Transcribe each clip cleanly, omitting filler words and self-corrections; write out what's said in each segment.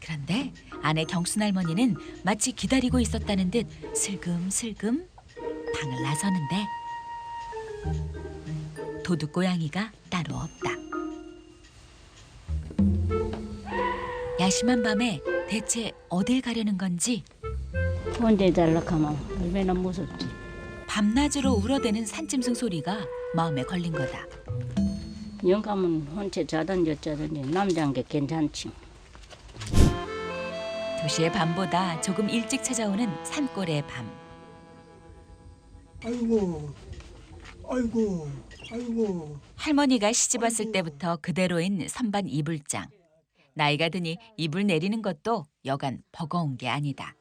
그런데 아내 경순 할머니는 마치 기다리고 있었다는 듯 슬금슬금 방을 나서는데 도둑고양이가 따로 없다. 야심한 밤에 대체 어딜 가려는 건지 혼자 잘락하면 얼마나 무섭지. 밤낮으로 울어대는 산짐승 소리가 마음에 걸린 거다. 영감은 혼자 자든지 어쩌든지 남자인 게 괜찮지. 2시의 밤보다 조금 일찍 찾아오는 산골의 밤. 아이고, 아이고, 아이고. 할머니가 시집 왔을 때부터 그대로인 선반 이불장. 나이가 드니 이불 내리는 것도 여간 버거운 게 아니다.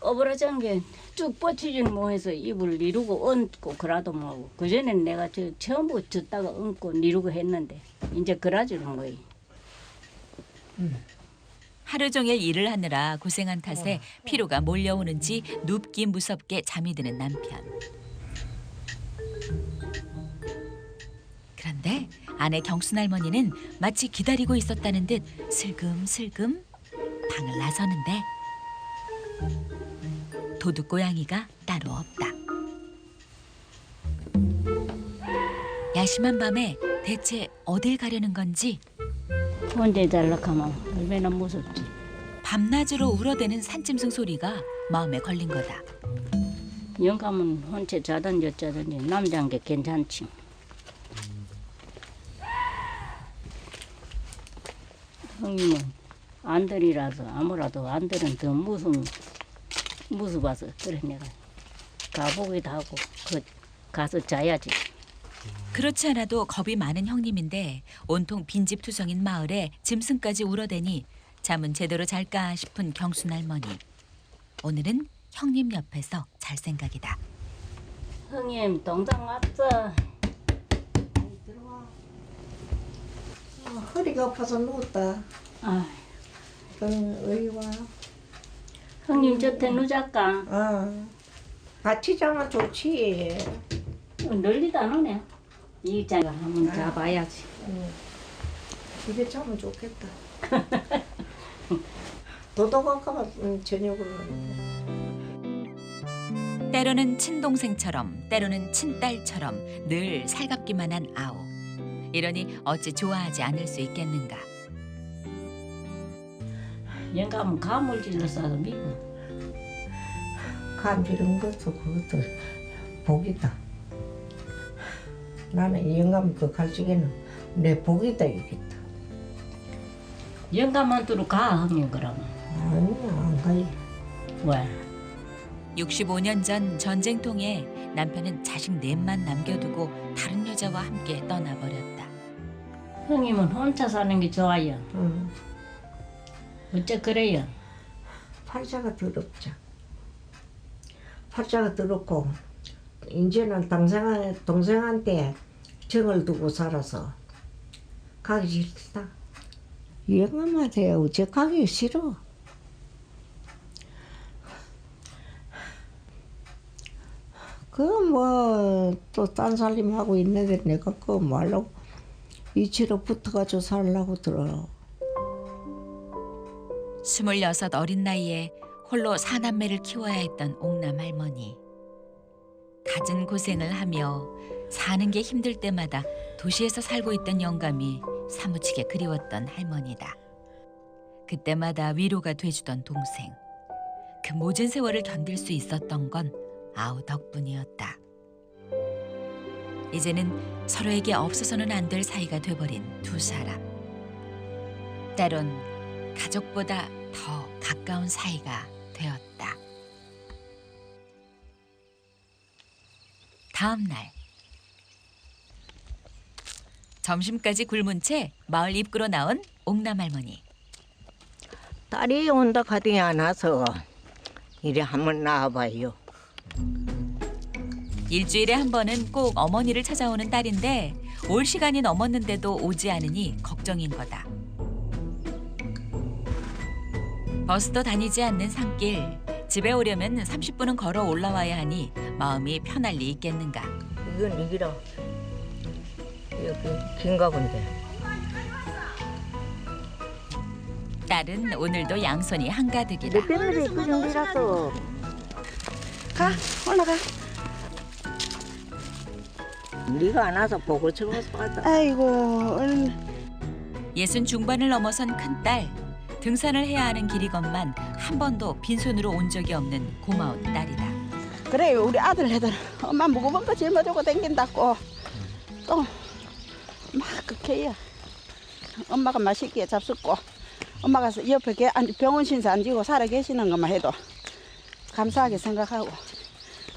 어버러진 게 쭉 뻗치질 못해서 입을 니르고 얹고 그러도 뭐고 그전엔 내가 전부 졌다가 얹고 니르고 했는데 이제 그러지는 거이. 하루 종일 일을 하느라 고생한 탓에 피로가 몰려오는지 눕기 무섭게 잠이 드는 남편. 그런데 아내 경순 할머니는 마치 기다리고 있었다는 듯 슬금슬금 방을 나서는데 도둑고양이가 따로 없다. 야심한 밤에 대체 어딜 가려는 건지 혼자 잘락하면 얼마나 무섭지. 밤낮으로 울어대는 산짐승 소리가 마음에 걸린 거다. 영감은 혼자 자든지 어쩌든지 남자인 게 괜찮지. 형님은 안들이라서 아무라도 안들은 더 무서워서 그래 내가 가보기도 하고 가서 자야지. 그렇지 않아도 겁이 많은 형님인데 온통 빈집투성인 마을에 짐승까지 울어대니 잠은 제대로 잘까 싶은 경순 할머니. 오늘은 형님 옆에서 잘 생각이다. 형님 동상 왔어. 들어와. 허리가 아파서 누웠다. 아, 어이 와. 형님 저태 누잘까? 같이 자면 좋지. 널리도 안 오네. 이 자가 한번 자봐야지. 집에 자면 좋겠다. 도둑할까봐 저녁으로. 때로는 친동생처럼 때로는 친딸처럼 늘 살갑기만 한 아우. 이러니 어찌 좋아하지 않을 수 있겠는가. 영감은 가물질로 싸도 미고. 감지는 것도 그것도 복이다. 나는 영감 그 갈지기는 내 복이다 이겠다. 영감한테로 가 형님 그러면. 아니야 안 가지. 왜? 65년 전 전쟁통에 남편은 자식 넷만 남겨두고 다른 여자와 함께 떠나버렸다. 형님은 혼자 사는 게 좋아요. 응. 어째 그래요? 팔자가 더럽죠. 팔자가 더럽고 이제는 동생한테 정을 두고 살아서 가기 싫다. 영감한테 어째 가기 싫어. 그 뭐 또 딴 살림 하고 있는데 내가 그거 뭐 하려고 이치로 붙어가지고 살려고 들어. 26 어린 나이에 홀로 사남매를 키워야 했던 옥남 할머니. 갖은 고생을 하며 사는 게 힘들 때마다 도시에서 살고 있던 영감이 사무치게 그리웠던 할머니다. 그때마다 위로가 돼주던 동생. 그 모진 세월을 견딜 수 있었던 건 아우 덕분이었다. 이제는 서로에게 없어서는 안 될 사이가 돼버린 두 사람. 때론 가족보다 더 가까운 사이가 되었다. 다음 날 점심까지 굶은 채 마을 입구로 나온 옥남 할머니. 딸이 온다 가더니 안 와서 이리 한번 나와봐요. 일주일에 한 번은 꼭 어머니를 찾아오는 딸인데 올 시간이 넘었는데도 오지 않으니 걱정인 거다. 버스도 다니지 않는 산길. 집에 오려면 30분은 걸어 올라와야 하니 마음이 편할 리 있겠는가. 이건 이기라. 여기 긴가 본데. 딸은 오늘도 양손이 한가득이다. 내 뼈들이 그 정도라서 가 올라가. 네가 안 와서 보고 싶어서 왔다. 아이고 예순 중반을 넘어선 큰딸. 등산을 해야 하는 길이건만 한 번도 빈손으로 온 적이 없는 고마운 딸이다. 그래 우리 아들애들 엄마 무거운 거 짊어지고 댕긴다고 또 막 그렇게야. 엄마가 맛있게 잡숫고 엄마가 옆에 병원 신세 안 지고 살아 계시는 것만 해도 감사하게 생각하고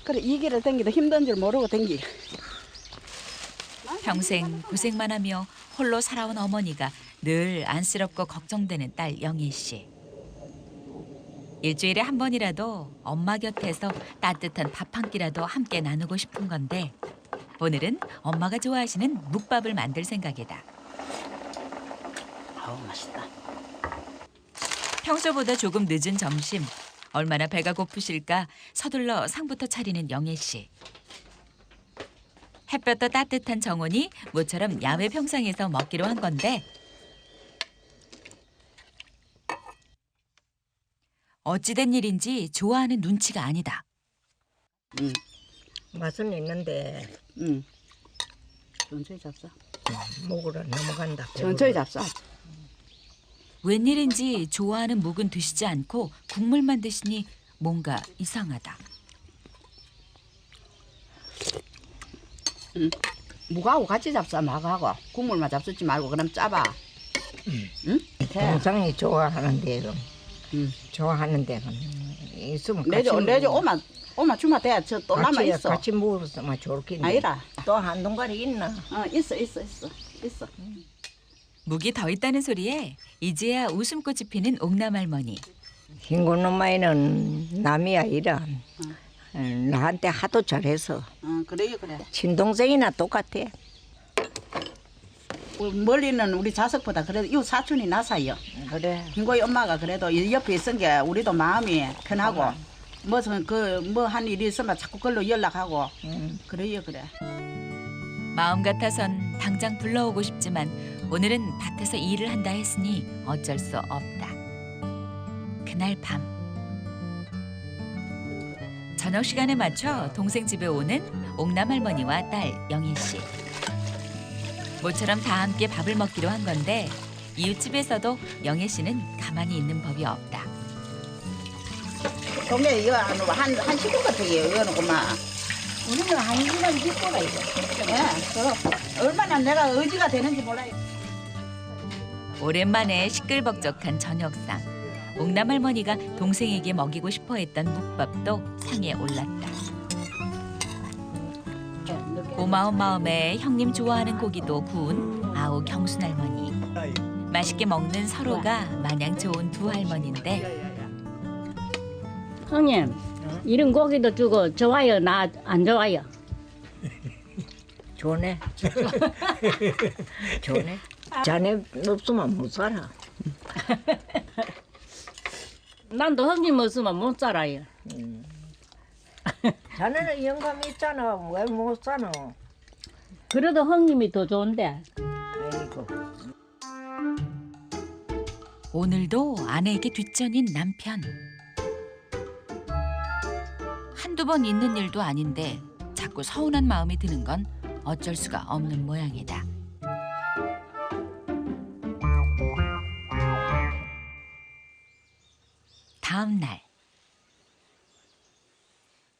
그래 이 길을 댕기도 힘든 줄 모르고 댕기. 평생 고생만 하며 홀로 살아온 어머니가 늘 안쓰럽고 걱정되는 딸 영희 씨. 일주일에 한 번이라도 엄마 곁에서 따뜻한 밥 한 끼라도 함께 나누고 싶은 건데 오늘은 엄마가 좋아하시는 묵밥을 만들 생각이다. 아우 맛있다. 평소보다 조금 늦은 점심. 얼마나 배가 고프실까 서둘러 상부터 차리는 영애 씨. 햇볕도 따뜻한 정원이 모처럼 야외 평상에서 먹기로 한 건데 어찌된 일인지 좋아하는 눈치가 아니다. 맛은 있는데 천천히 잡숴. 목으로 넘어간다. 천천히 잡숴. 웬일인지 좋아하는 묵은 드시지 않고 국물만 드시니 뭔가 이상하다. 무하고 같이 잡숴 막하고 국물만 잡수지 말고 그럼 짜봐. 응? 동상이 좋아하는 데는 좋아하는 데는 있으면 같이 내줘 오마 주마 돼야 저또 남아 있어. 같이 먹으면 좋겠네. 아니라 또 한 동가리 있나? 있어. 묵이 더 있다는 소리에 이제야 웃음꽃이 피는 옥남 할머니. 흰군 엄마는 남이 아니라 나한테 하도 잘해서 그래. 친동생이나 똑같아. 멀리는 우리 자석보다 그래도 이 사촌이 나사요. 그래. 흰고이 엄마가 그래도 이 옆에 있은 게 우리도 마음이 편하고 무슨 뭐 한 일이 있으면 자꾸 그걸로 연락하고 그래요. 마음 같아선 당장 불러오고 싶지만 오늘은 밭에서 일을 한다 했으니 어쩔 수 없다. 그날 밤 저녁 시간에 맞춰 동생 집에 오는 옥남 할머니와 딸 영희 씨. 모처럼 다 함께 밥을 먹기로 한 건데 이웃집에서도 영희 씨는 가만히 있는 법이 없다. 동네 이거 한 식구 같은 게 이거는구만. 우리는 한 시간 기뻐라 이거. 그럼 얼마나 내가 의지가 되는지 몰라요. 오랜만에 시끌벅적한 저녁상. 옥남 할머니가 동생에게 먹이고 싶어 했던 묵밥도 상에 올랐다. 고마운 마음에 형님 좋아하는 고기도 구운 아우 경순 할머니. 맛있게 먹는 서로가 마냥 좋은 두 할머니인데 형님 이런 고기도 주고 좋아요 나 안 좋아요? 좋네. 좋네. 자네 없으면 못 살아. 난도 형님 없으면 못 살아요. 자네는 영감 있잖아. 왜 못 사노? 그래도 형님이 더 좋은데. 아이고. 오늘도 아내에게 뒷전인 남편. 한두 번 있는 일도 아닌데 자꾸 서운한 마음이 드는 건 어쩔 수가 없는 모양이다. 다음 날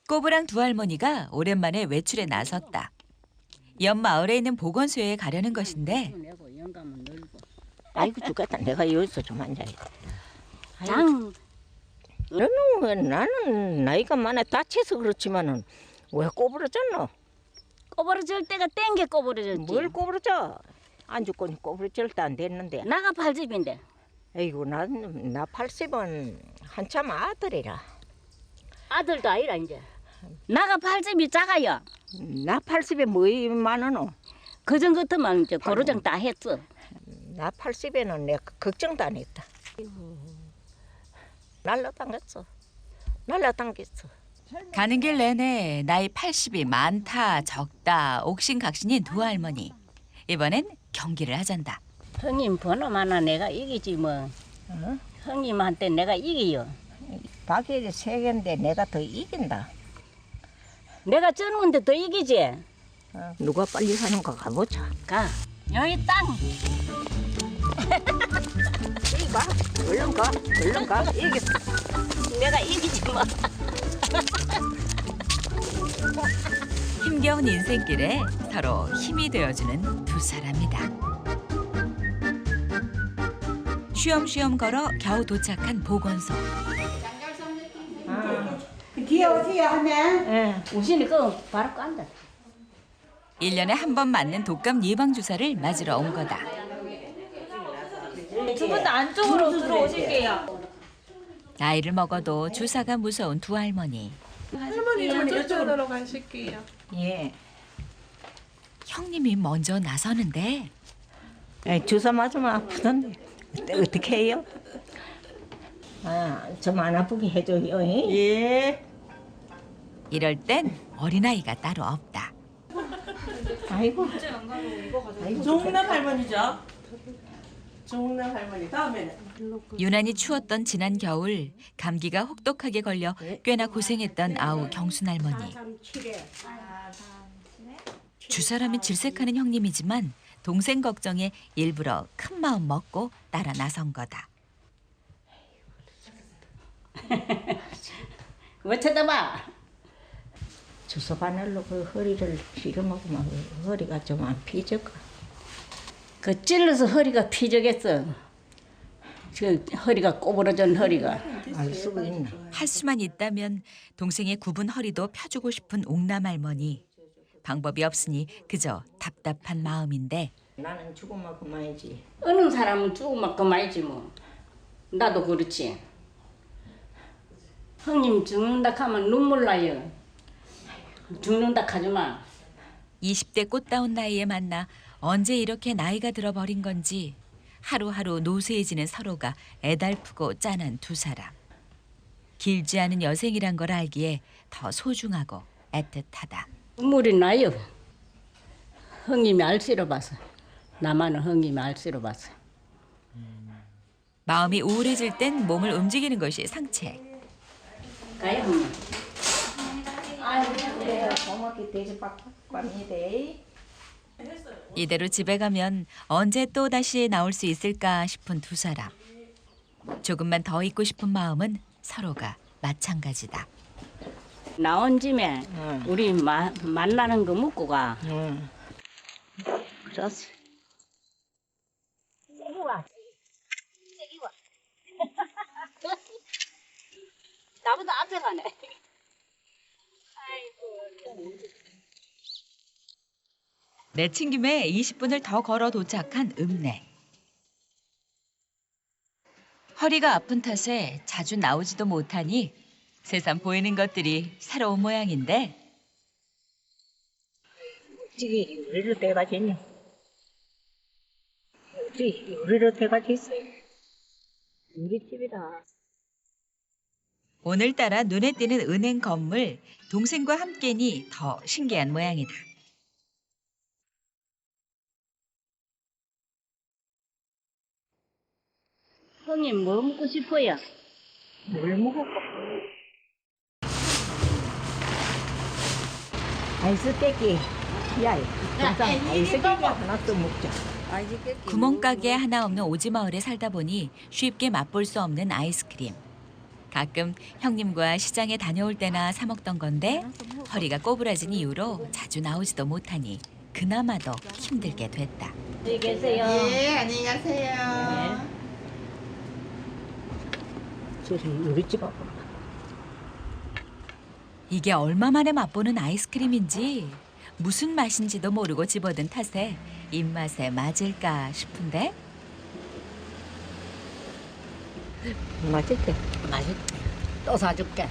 꼬부랑 두 할머니가 오랜만에 외출에 나섰다. 옆 마을에 있는 보건소에 가려는 것인데 아이고 죽겠다. 내가 여기서 좀 앉아야 돼. 장 너는 왜 나는 나이가 많아 다쳐서 그렇지만은 왜 꼬부러졌노? 꼬부러질 때가 땡겨 꼬부러졌지. 뭘 꼬부러져? 안 죽고 꼬부러질 때 안 됐는데. 나가 팔집인데. 아이고 나 80은 한참 아들이라. 아들도 아니라 이제. 나가 팔집이 작아요. 나 80에 뭐이 많으노? 그전 같으면 이제 고로정 다 했어. 나 80에는 내가 걱정도 안 했다. 날라당겼어. 가는 길 내내 나이 80이 많다 적다 옥신각신인 두 할머니. 이번엔 경기를 하잔다. 형님 번호 많아 내가 이기지 뭐. 어? 형님한테 내가 이겨요. 밖에 세 개인데 내가 더 이긴다. 내가 젊은데 더 이기지. 누가 빨리 사는가 가보자. 가. 여기 땅. 이리 가. 얼른 가. 얼른 가. 이겼어. 내가 이기지 뭐. 힘겨운 인생길에 서로 힘이 되어주는 두 사람이다. 쉬엄쉬엄 걸어 겨우 도착한 보건소. 귀여우세요, 하네. 우신이 그거 바로 깐다. 1년에 한 번 맞는 독감 예방주사를 맞으러 온 거다. 두 분 다 안쪽으로 들어오실게요. 나이를 먹어도 주사가 무서운 두 할머니. 할머니 저쪽으로 가실게요. 예. 형님이 먼저 나서는데 주사 맞으면 아프던데. 어떻게 해요? 좀 안 아프게 해줘요. 예. 이럴 땐 어린아이가 따로 없다. 아이고. 종남 할머니죠? 종남 할머니 다음에는 유난히 추웠던 지난 겨울 감기가 혹독하게 걸려 꽤나 고생했던 아우 경순 할머니. 주사람이 질색하는 형님이지만 동생 걱정에 일부러 큰 마음 먹고 따라 나선 거다. 왜 쳐다봐? 주사 바늘로 그 허리를 찌르먹으면 허리가 좀 안 피질까? 그 찔러서 허리가 피적했어. 그 허리가 꼬부러진 허리가. 알 수가 있나? 할 수만 있다면 동생의 굽은 허리도 펴주고 싶은 옥남 할머니. 방법이 없으니 그저 답답한 마음인데 나는 죽으면 그만이지. 어느 사람은 죽으면 그만이지 뭐. 나도 그렇지. 형님 죽는다 하면 눈물 나요. 죽는다 하지 마. 20대 꽃다운 나이에 만나 언제 이렇게 나이가 들어버린 건지 하루하루 노쇠해지는 서로가 애달프고 짠한 두 사람. 길지 않은 여생이란 걸 알기에 더 소중하고 애틋하다. 눈물이 나요. 형님이 알씨로 봐서. 나만은 형님이 알씨로 봐서. 마음이 우울해질 땐 몸을 움직이는 것이 상책. 가요 형님. 고맙게 대접받고 갑니다. 이대로 집에 가면 언제 또 다시 나올 수 있을까 싶은 두 사람. 조금만 더 있고 싶은 마음은 서로가 마찬가지다. 나온 짐에 우리 만나는 거 묻고 가. 응. 그렇지. 나보다 앞에 가네. 내친 김에 20분을 더 걸어 도착한 읍내. 허리가 아픈 탓에 자주 나오지도 못하니 새삼 보이는 것들이 새로운 모양인데 어찌 우리로 돼가지 있냐? 어찌 우리로 돼가지 있어요? 우리 집이다. 오늘따라 눈에 띄는 은행 건물, 동생과 함께니 더 신기한 모양이다. 형님 뭐 먹고 싶어요? 뭘 먹을까? 아이스 깨끼. 야, 정상 아이스 깨끼 하나 또 먹자. 구멍가게 하나 없는 오지마을에 살다 보니 쉽게 맛볼 수 없는 아이스크림. 가끔 형님과 시장에 다녀올 때나 사 먹던 건데 허리가 꼬부라진 이유로 자주 나오지도 못하니 그나마도 힘들게 됐다. 안녕히 계세요. 예, 안녕히 가세요. 저기 우리 집 앞으로. 이게 얼마 만에 맛보는 아이스크림인지 무슨 맛인지도 모르고 집어든 탓에 입맛에 맞을까 싶은데 맛있대. 맛있다. 또 사줄게.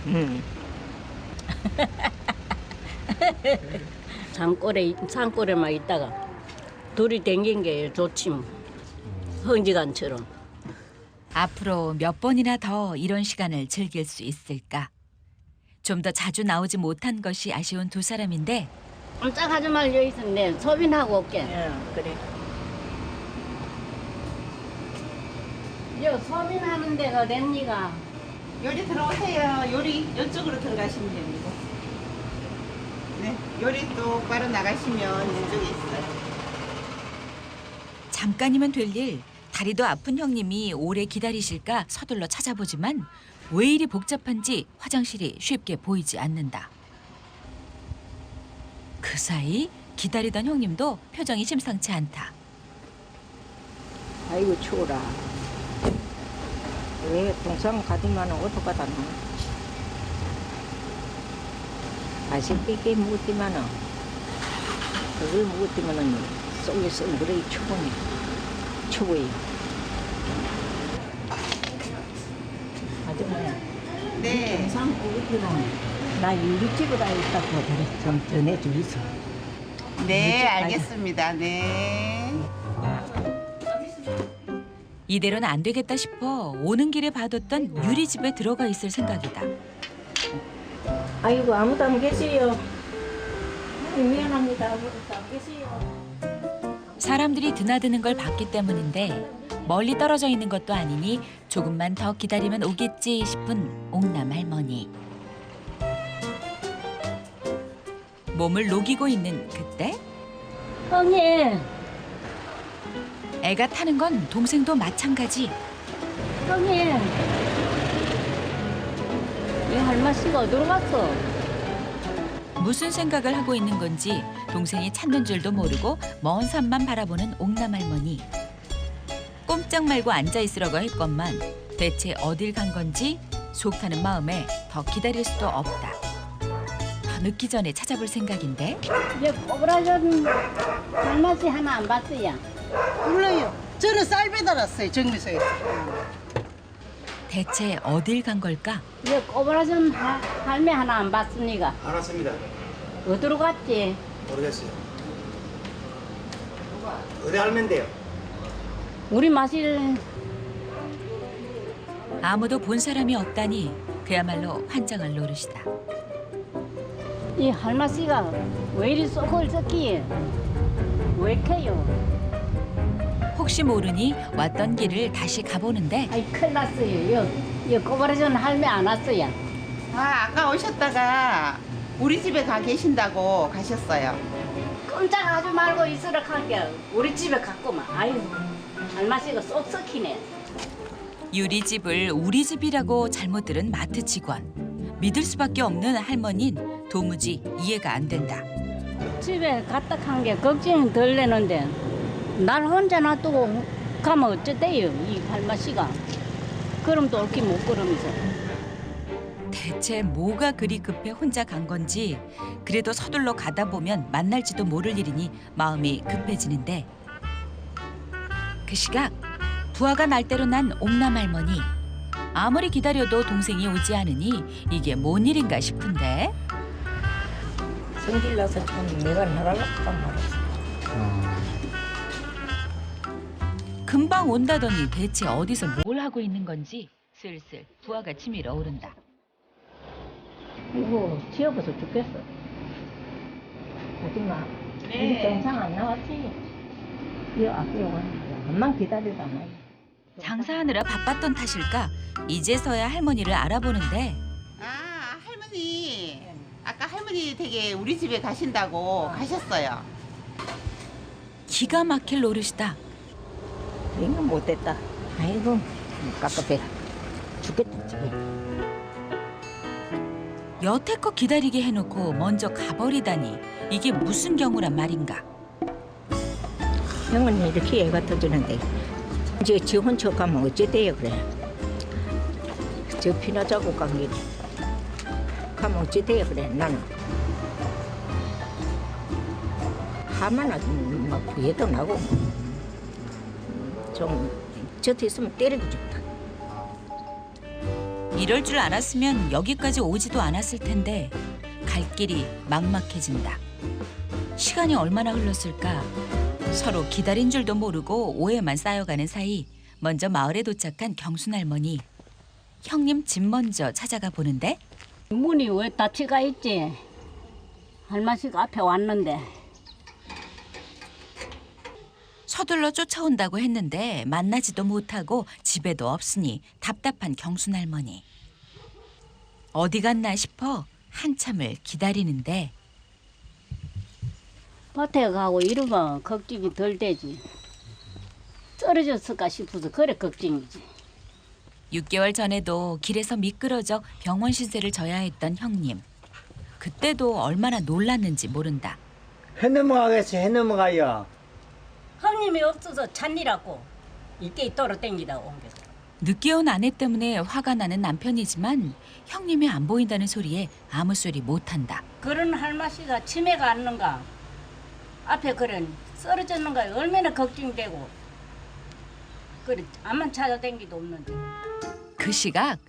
산골에만 있다가 둘이 댕긴 게 좋지 뭐. 헌지간처럼. 앞으로 몇 번이나 더 이런 시간을 즐길 수 있을까? 좀 더 자주 나오지 못한 것이 아쉬운 두 사람인데 깜짝하지 말고 여기 있었네. 소빈하고 올게. 그래. 여 소민하는 데가 됩니까? 요리 들어오세요. 요리 이쪽으로 들어가시면 됩니다. 네, 요리 똑바로 나가시면 이쪽에 있어요. 잠깐이면 될 일. 다리도 아픈 형님이 오래 기다리실까 서둘러 찾아보지만 왜 이리 복잡한지 화장실이 쉽게 보이지 않는다. 그 사이 기다리던 형님도 표정이 심상치 않다. 아이고 추워라. 왜 동상 가디만 어떡하다 나. 아쉽게 묻지만은 그걸 묻지만은 속에서 그래 추우니 추워요. 아줌마 네. 동상 어디는 나 유리집에 다 있다고 그래 좀 전해주이소. 네, 알겠습니다. 네. 이대로는 안 되겠다 싶어 오는 길에 봐뒀던 유리집에 들어가 있을 생각이다. 아이고 아무도 안 계세요. 미안합니다. 아무도 안 계세요. 사람들이 드나드는 걸 봤기 때문인데 멀리 떨어져 있는 것도 아니니 조금만 더 기다리면 오겠지 싶은 옥남 할머니. 몸을 녹이고 있는 그때 형님, 애가 타는 건 동생도 마찬가지. 형님. 이 할머니가 어디로 갔어? 무슨 생각을 하고 있는 건지 동생이 찾는 줄도 모르고 먼 산만 바라보는 옥남 할머니. 꼼짝 말고 앉아 있으라고 했건만 대체 어딜 간 건지 속 타는 마음에 더 기다릴 수도 없다. 더 늦기 전에 찾아볼 생각인데 이제 꼬부라진 할머니 하나 안 봤어요. 몰라요. 저는 쌀 배달왔어요. 정미소에서. 대체 어딜 간 걸까? 이제 꼬부라진 할매 하나 안 봤습니까? 안 왔습니다. 어디로 갔지? 모르겠어요. 어디 할면데요? 우리 마실 아무도 본 사람이 없다니 그야말로 환장할 노릇이다. 이 할머니가 왜 이리 쏙을 썩기에 왜 이렇게요? 혹시 모르니 왔던 길을 다시 가보는데 아이 큰일 났어요. 이 꼬부라진 할매 안 왔어요. 아, 아까 오셨다가 우리 집에 가 계신다고 가셨어요. 꼼짝하지 말고 있으라 할게 우리 집에 갔구만. 아유 할머니가 쏙 썩히네. 유리집을 우리 집이라고 잘못 들은 마트 직원. 믿을 수밖에 없는 할머니는 도무지 이해가 안 된다. 집에 갔다 간 게 걱정이 덜 되는데 날 혼자 놔두고 가면 어쩌대요 이 할머니가. 걸음도 옳게 못 걸으면서. 대체 뭐가 그리 급해 혼자 간 건지 그래도 서둘러 가다 보면 만날지도 모를 일이니 마음이 급해지는데 그 시각 부하가 날대로 난 옥남 할머니. 아무리 기다려도 동생이 오지 않으니 이게 뭔 일인가 싶은데 성질나서 좀 내가 나가려고 말았어. 금방 온다더니 대체 어디서 뭘 하고 있는 건지 슬슬 부하가 치밀어 오른다. 이거 지어봐서 죽겠어. 아줌마, 우리 동상 안 나왔지? 이거 앞으로 가는 엄만 기다리다 말. 장사하느라 바빴던 탓일까 이제서야 할머니를 알아보는데 아, 할머니. 아까 할머니 되게 우리 집에 가신다고 가셨어요. 기가 막힐 노릇이다. 이거 못됐다. 아이고, 깝깝해. 죽겠다, 집에. 여태껏 기다리게 해놓고 먼저 가버리다니 이게 무슨 경우란 말인가. 형은 이렇게 애가 터지는데 이제 지 혼자 가면 어찌돼요 그래. 저 피나 자고 간 길에 가면 어찌돼요 그래. 나는 하마나 막 부해도 나고 좀 저태 있으면 때리고 싶다. 이럴 줄 알았으면 여기까지 오지도 않았을 텐데 갈 길이 막막해진다. 시간이 얼마나 흘렀을까. 서로 기다린 줄도 모르고 오해만 쌓여가는 사이 먼저 마을에 도착한 경순 할머니. 형님 집 먼저 찾아가 보는데 문이 왜 닫혀가 있지? 할머니가 앞에 왔는데 서둘러 쫓아온다고 했는데 만나지도 못하고 집에도 없으니 답답한 경순 할머니. 어디 갔나 싶어 한참을 기다리는데 밭에 가고 이러면 걱정이 덜 되지. 떨어졌을까 싶어서 그래 걱정이지. 6개월 전에도 길에서 미끄러져 병원 신세를 져야 했던 형님. 그때도 얼마나 놀랐는지 모른다. 해 넘어가겠어. 해 넘어가요. 형님이 없어서 찬이라고 이때 떨어 땡기다 옮겨서. 늦게 온 아내 때문에 화가 나는 남편이지만 형님이 안 보인다는 소리에 아무 소리 못한다. 그런 할머니가 치매가 않는가 앞에 그런 쓰러졌는가 얼마나 걱정되고 그래 암만 찾아댕기도 없는데. 그 시각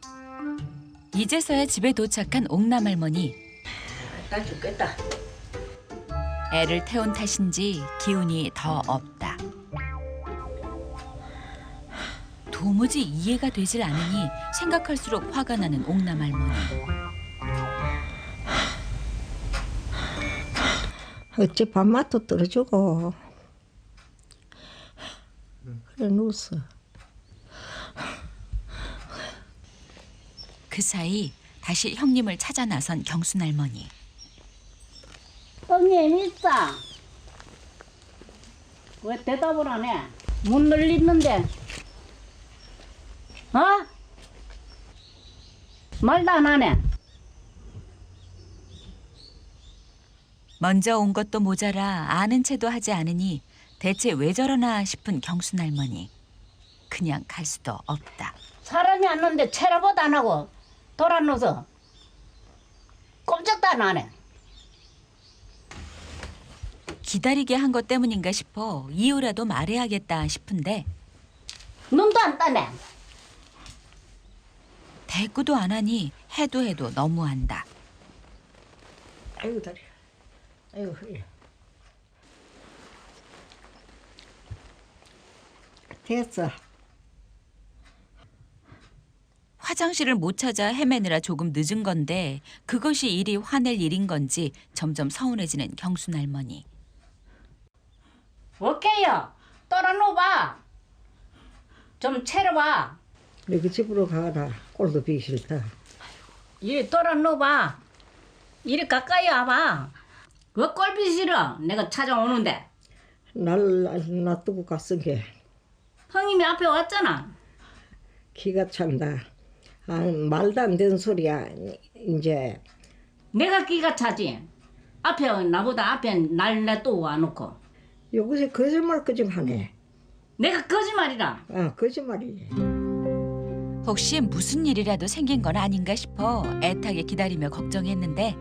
이제서야 집에 도착한 옥남 할머니. 나 죽겠다. 애를 태운 탓인지 기운이 더 없다. 도무지 이해가 되질 않으니 생각할수록 화가 나는 옥남 할머니. 어째 밥맛도 떨어지고. 그래 누웠어. 그 사이 다시 형님을 찾아 나선 경순 할머니. 형님 있어. 왜 대답을 안 해? 문 열리는데. 어? 말도 안 하네. 먼저 온 것도 모자라 아는 체도 하지 않으니 대체 왜 저러나 싶은 경순 할머니. 그냥 갈 수도 없다. 사람이 왔는데 체라보도 안 하고 돌아누서 꼼짝도 안 하네. 기다리게 한 것 때문인가 싶어 이유라도 말해야겠다 싶은데 눈도 안 떠네. 대꾸도 안 하니 해도 너무한다. 아이고 다리. 아이고 허리. 됐어. 화장실을 못 찾아 헤매느라 조금 늦은 건데 그것이 이리 화낼 일인 건지 점점 서운해지는 경순 할머니. 오케이요. 돌아놓봐. 좀 채려봐. 너그 집으로 가라. 꼴도 비기 싫다. 이리 돌아놓봐. 이리 가까이 와봐. 왜 꼴비 싫어? 내가 찾아오는데. 날 놔두고 갔은 게 형님이 앞에 왔잖아. 기가 찬다. 아, 말도 안 되는 소리야. 이제 내가 끼가 차지. 앞에 나보다 앞에 날 놔두고 와놓고. 요새 거짓말 하네. 내가 거짓말이라. 아 거짓말이지. 혹시 무슨 일이라도 생긴 건 아닌가 싶어 애타게 기다리며 걱정했는데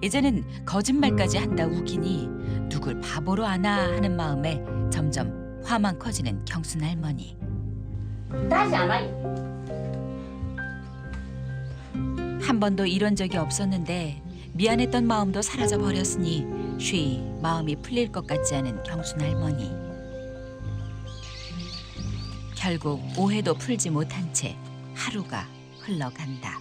이제는 거짓말까지 한다 우기니 누굴 바보로 아나 하는 마음에 점점 화만 커지는 경순 할머니. 다시 안 와요. 한 번도 이런 적이 없었는데 미안했던 마음도 사라져 버렸으니 쉬 마음이 풀릴 것 같지 않은 경순 할머니. 결국 오해도 풀지 못한 채 하루가 흘러간다.